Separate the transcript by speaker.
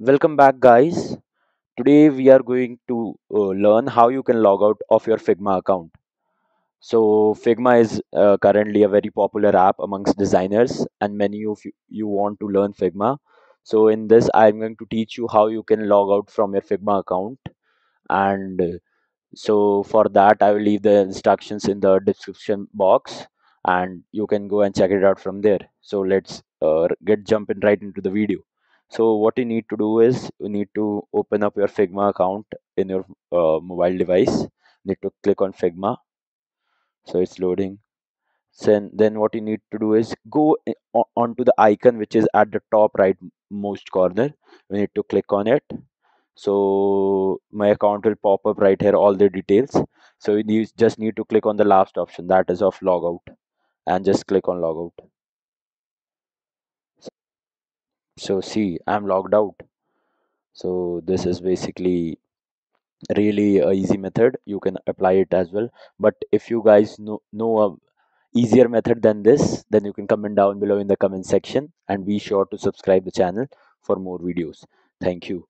Speaker 1: Welcome back, guys. Today we are going to learn how you can log out of your Figma account. So, Figma is currently a very popular app amongst designers, and many of you want to learn Figma. So, in this, I'm going to teach you how you can log out from your Figma account. And so, for that, I will leave the instructions in the description box, and you can go and check it out from there. So, let's get jumping right into the video. So what you need to do is you need to open up your Figma account in your mobile device. You need to click on Figma. So it's loading. Then what you need to do is go onto the icon which is at the top right most corner. You need to click on it. So my account will pop up right here, all the details. So just need to click on the last option, that is of logout, and just click on logout. So see, I'm logged out. So this is basically really a easy method. You can apply it as well, but if you guys know a easier method than this, then you can comment down below in the comment section, and be sure to subscribe the channel for more videos. Thank you.